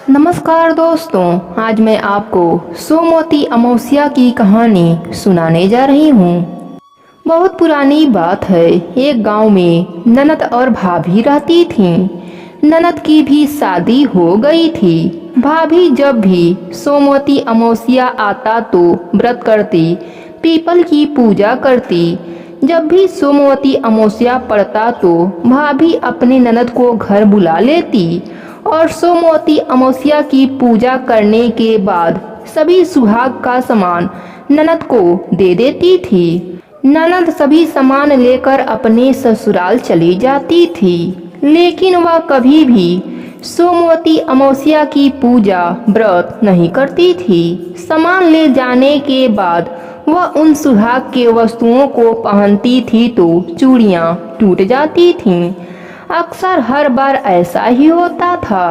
नमस्कार दोस्तों, आज मैं आपको सोमवती अमावस्या की कहानी सुनाने जा रही हूँ। बहुत पुरानी बात है। एक गांव में ननद और भाभी रहती थीं। ननद की भी शादी हो गई थी। भाभी जब भी सोमवती अमावस्या आता तो व्रत करती, पीपल की पूजा करती। जब भी सोमवती अमावस्या पड़ता तो भाभी अपने ननद को घर बुला लेती और सोमवती अमावस्या की पूजा करने के बाद सभी सुहाग का सामान ननद को दे देती थी। ननद सभी सामान लेकर अपने ससुराल चली जाती थी, लेकिन वह कभी भी सोमवती अमावस्या की पूजा व्रत नहीं करती थी। सामान ले जाने के बाद वह उन सुहाग के वस्तुओं को पहनती थी तो चूड़ियां टूट जाती थीं। अक्सर हर बार ऐसा ही होता था।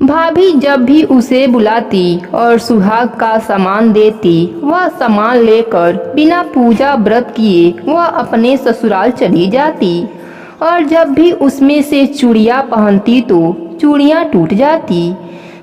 भाभी जब भी उसे बुलाती और सुहाग का सामान देती, वह सामान लेकर बिना पूजा व्रत किए वह अपने ससुराल चली जाती और जब भी उसमें से चूड़ियां पहनती तो चूड़ियां टूट जाती।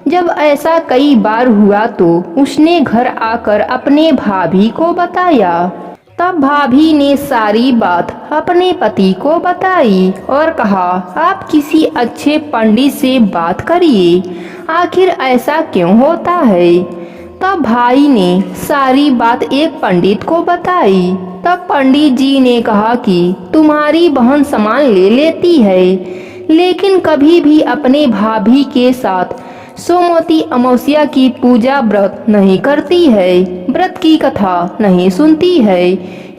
जब ऐसा कई बार हुआ तो उसने घर आकर अपने भाभी को बताया। तब भाभी ने सारी बात अपने पति को बताई और कहा, आप किसी अच्छे पंडित से बात करिए, आखिर ऐसा क्यों होता है। तब भाई ने सारी बात एक पंडित को बताई। तब पंडित जी ने कहा कि तुम्हारी बहन सामान ले लेती है, लेकिन कभी भी अपने भाभी के साथ सोमवती अमावस्या की पूजा व्रत नहीं करती है, व्रत की कथा नहीं सुनती है।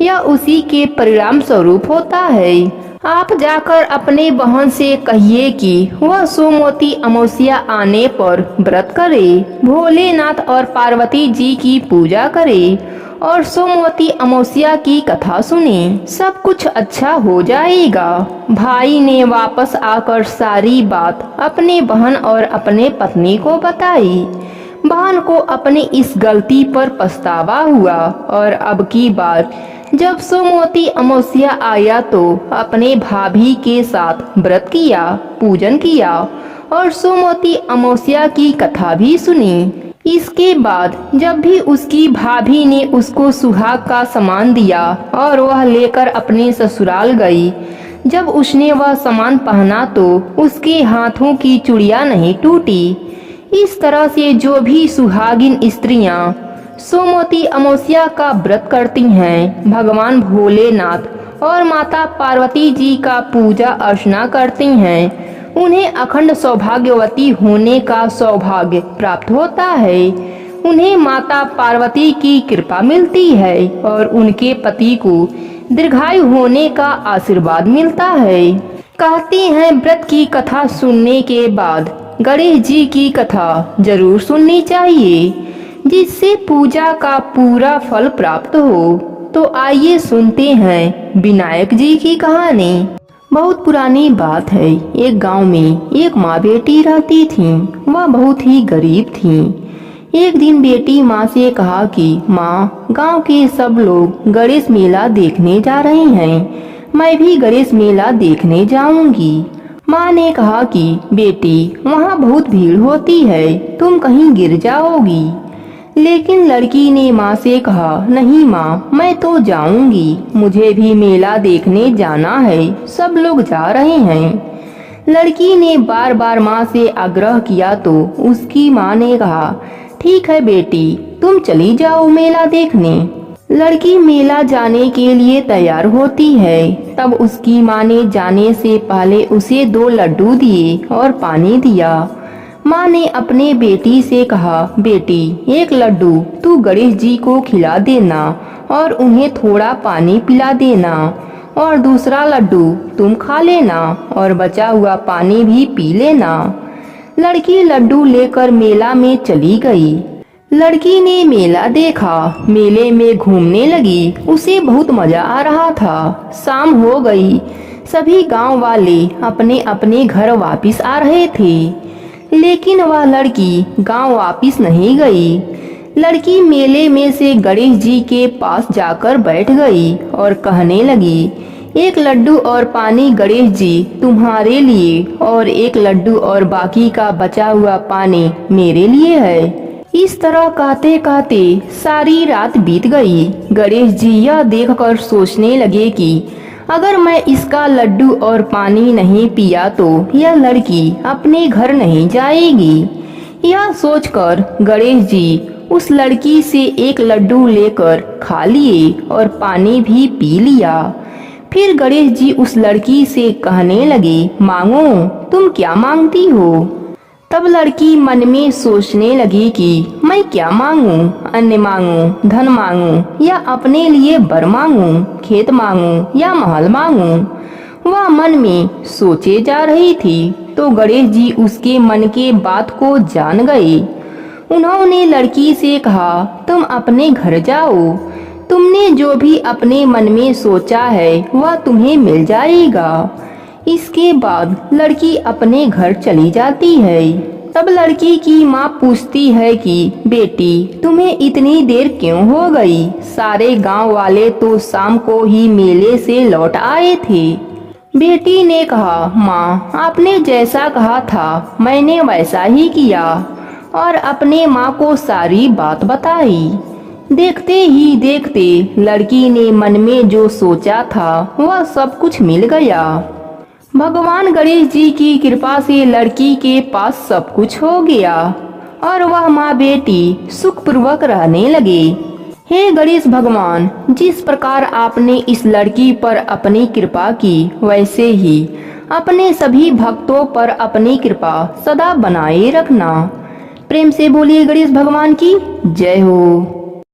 यह उसी के परिणाम स्वरूप होता है। आप जाकर अपने बहन से कहिए कि वह सोमवती अमावस्या आने पर व्रत करे, भोलेनाथ और पार्वती जी की पूजा करे और सोमवती अमावस्या की कथा सुने, सब कुछ अच्छा हो जाएगा। भाई ने वापस आकर सारी बात अपने बहन और अपने पत्नी को बताई। बहन को अपनी इस गलती पर पछतावा हुआ और अब की बार जब सोमवती अमावस्या आया तो अपने भाभी के साथ व्रत किया, पूजन किया और सोमवती अमावस्या की कथा भी सुनी। इसके बाद जब भी उसकी भाभी ने उसको सुहाग का सामान दिया और वह लेकर अपने ससुराल गई, जब उसने वह सामान पहना तो उसके हाथों की चूड़ियां नहीं टूटी। इस तरह से जो भी सुहागिन स्त्रियां सोमवती अमावस्या का व्रत करती हैं, भगवान भोलेनाथ और माता पार्वती जी का पूजा अर्चना करती हैं, उन्हें अखंड सौभाग्यवती होने का सौभाग्य प्राप्त होता है। उन्हें माता पार्वती की कृपा मिलती है और उनके पति को दीर्घायु होने का आशीर्वाद मिलता है। कहते हैं व्रत की कथा सुनने के बाद गणेश जी की कथा जरूर सुननी चाहिए, जिससे पूजा का पूरा फल प्राप्त हो। तो आइए सुनते हैं विनायक जी की कहानी। बहुत पुरानी बात है। एक गांव में एक माँ बेटी रहती थीं। वह बहुत ही गरीब थीं। एक दिन बेटी माँ से कहा कि माँ, गांव के सब लोग गणेश मेला देखने जा रहे हैं, मैं भी गणेश मेला देखने जाऊंगी। माँ ने कहा कि बेटी, वहाँ बहुत भीड़ होती है, तुम कहीं गिर जाओगी। लेकिन लड़की ने माँ से कहा, नहीं माँ, मैं तो जाऊंगी, मुझे भी मेला देखने जाना है, सब लोग जा रहे हैं। लड़की ने बार बार माँ से आग्रह किया तो उसकी माँ ने कहा, ठीक है बेटी, तुम चली जाओ मेला देखने। लड़की मेला जाने के लिए तैयार होती है। तब उसकी माँ ने जाने से पहले उसे 2 लड्डू दिए और पानी दिया। माँ ने अपने बेटी से कहा, बेटी, एक लड्डू तू गणेश जी को खिला देना और उन्हें थोड़ा पानी पिला देना और दूसरा लड्डू तुम खा लेना और बचा हुआ पानी भी पी लेना। लड़की लड्डू लेकर मेला में चली गई। लड़की ने मेला देखा, मेले में घूमने लगी, उसे बहुत मजा आ रहा था। शाम हो गई, सभी गांव वाले अपने अपने घर वापस आ रहे थे, लेकिन वह लड़की गांव वापस नहीं गई। लड़की मेले में से गणेश जी के पास जाकर बैठ गई और कहने लगी, एक लड्डू और पानी गणेश जी तुम्हारे लिए और एक लड्डू और बाकी का बचा हुआ पानी मेरे लिए है। इस तरह कहते कहते सारी रात बीत गई। गणेश जी यह देखकर सोचने लगे कि अगर मैं इसका लड्डू और पानी नहीं पिया तो यह लड़की अपने घर नहीं जाएगी। यह सोचकर गणेश जी उस लड़की से एक लड्डू लेकर खा लिए और पानी भी पी लिया। फिर गणेश जी उस लड़की से कहने लगे, मांगो, तुम क्या मांगती हो। तब लड़की मन में सोचने लगी कि मैं क्या मांगूं, अन्न मांगूं, धन मांगूं या अपने लिए वर मांगूं, खेत मांगूं या महल मांगूं। वह मन में सोचे जा रही थी तो गणेश जी उसके मन के बात को जान गए। उन्होंने लड़की से कहा, तुम अपने घर जाओ, तुमने जो भी अपने मन में सोचा है वह तुम्हें मिल जाएगा। इसके बाद लड़की अपने घर चली जाती है। तब लड़की की माँ पूछती है कि बेटी तुम्हें इतनी देर क्यों हो गई, सारे गांव वाले तो शाम को ही मेले से लौट आए थे। बेटी ने कहा, माँ आपने जैसा कहा था मैंने वैसा ही किया और अपने माँ को सारी बात बताई। देखते ही देखते लड़की ने मन में जो सोचा था वह सब कुछ मिल गया। भगवान गणेश जी की कृपा से लड़की के पास सब कुछ हो गया और वह माँ बेटी सुखपूर्वक रहने लगे। हे गणेश भगवान, जिस प्रकार आपने इस लड़की पर अपनी कृपा की वैसे ही अपने सभी भक्तों पर अपनी कृपा सदा बनाए रखना। प्रेम से बोलिए गणेश भगवान की जय हो।